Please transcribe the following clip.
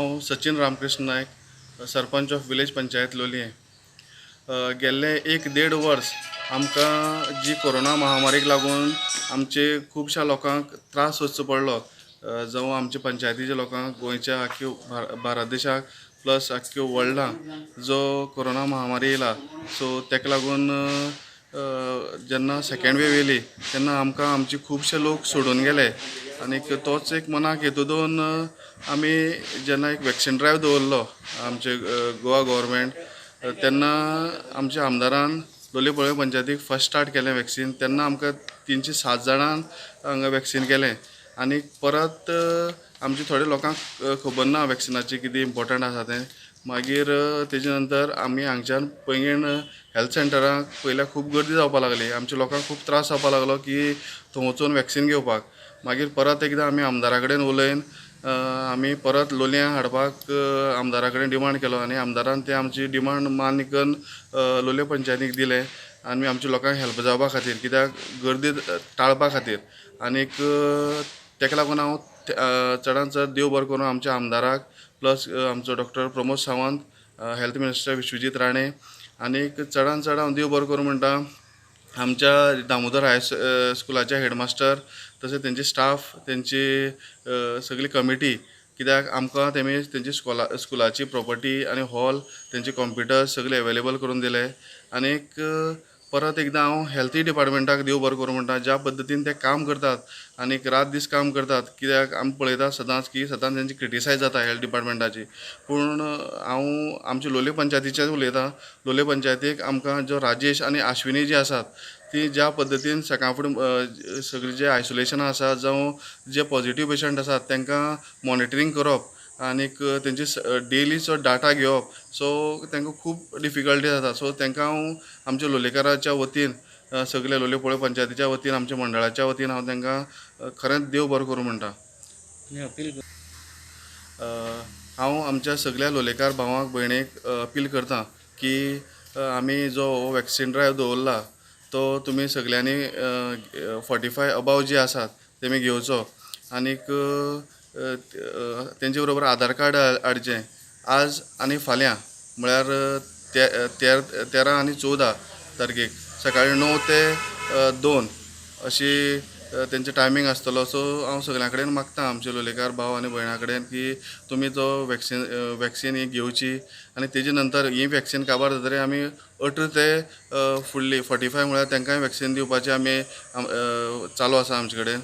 हांव सचिन रामकृष्ण नायक, sarpanch of village panchayat लोलयें. गेल्ले 1-1.5 वर्स आमकां जी कोरोना महामारीक लागून आमचे खुबश्या लोकांक त्रास सोंसचो पडलो. जावं आमच्या पंचायतीच्या लोकांक, गोंयच्या आख्ख्यो भारत देशाक प्लस आख्ख्यो वर्ल्डाक जो कोरोना महामारी येयला. सो तेका लागून जेन्ना सेकेंड वेव येयली तेन्ना आमकां आमचे खुबशे लोक सोडून गेले. आनीक तोच एक मनाक हेतू दवरून आमी जेन्ना एक वॅक्सीन ड्रायव्ह दवरलो आमचे गोवा गव्हर्मेंट, तेन्ना आमच्या आमदारान लोलये पळय पंचायतीक फर्स्ट स्टार्ट केलें वॅक्सीन. तेन्ना आमकां 307 जाणांक हांगा वॅक्सीन केलें. आनी परत आमचे थोड्या लोकांक खबर ना वॅक्सिनाचें कितें इम्पॉर्टंट आसा तें. मागीर तेजे नंतर आमी हांगच्यान पैंगीण हेल्थ सेंटराक पयल्यार खूब गर्दी जावपाक लागली. आमच्या लोकांक खूब त्रास जावपाक लागलो की थंय वचून वॅक्सीन घेवपाक. मागीर परत एकदां आमी आमदारा कडेन उलयन आमी परत लोलयां हाडपाक आमदारा कडेन डिमांड केलो. आनी आमदारान ते आमची डिमांड मान्य करून लोलये पंचायतीक दिले. आनी आमच्या लोकांक हेल्प जावपा खातीर, कित्याक गर्दी टाळपा खातीर. आनीक तेका लागून हांव चडांत चड देव बरें करूं आमच्या आमदाराक, प्लस आमचो doctor Pramod Sawant, health minister Vishwajit Rane. आनीक चडांत चड हांव देव बरें करूं म्हणटा आमच्या दामोदर हाय स्कुलाचे हेडमास्टर, तशेंच तेंचे स्टाफ, तेंची सगळी कमिटी. कित्याक आमकां तेमी तेंची स्कुलाची प्रॉपर्टी आनी हॉल, तेंचे कॉम्प्युटर्स सगळे अवेलेबल करून दिले. आनीक परत एकदां हांव हेल्थ डिपार्टमेंटाक देव बरें करूं म्हणटा, ज्या पद्दतीन ते काम करतात आनीक रात दीस काम करतात. कित्याक आमी पळयतात सदांच की सदांच तेंची क्रिटिसायज जाता हेल्थ डिपार्टमेंटाची. पूण हांव आमच्या लोलये पंचायतीचें उलयतां. लोलये पंचायतीक आमकां जो राजेश आनी आश्विनी जी आसात, ती ज्या पद्दतीन सकाळ फुडें सगळी जे आयसोलेशनां आसात जावं जे पॉझिटीव पेशंट आसात तांकां मॉनिटरींग करप आनीक तेंचे डेलीचो डाटा घेवप. सो तांकां खूब डिफिकल्टी जाता. सो तांकां हांव आमच्या लोलयेकाराच्या वतीन, सगळे लोलये पळय पंचायतीच्या वतीन, आमच्या मंडळाच्या वतीन हांव तांकां खरेंच देव बरें करूं म्हणटा. हांव आमच्या सगळ्या लोलयेकार भावांक भयणीक अपील करतां की आमी जो वॅक्सीन ड्रायव्ह दवरला तो तुमी सगळ्यांनी 45 अबाव जे आसात तेमी घेवचो. आनीक तेंचे बरोबर आधार कार्ड हाडचें. आज आनी फाल्यां म्हळ्यार 13 आनी 14 तारखेक सकाळीं 9 ते 2 अशी तेंचे टायमींग आसतलो. सो हांव सगळ्यां कडेन मागतां आमचे लोलयेकार भाव आनी भयणां कडेन की तुमी तो वॅक्सीन ही घेवची. आनी तेजे नंतर ही वॅक्सीन काबार जातकीर आमी 18 ते फुडली 45 म्हळ्यार तांकांय वॅक्सीन दिवपाचें आमी चालू आसा आमचे कडेन.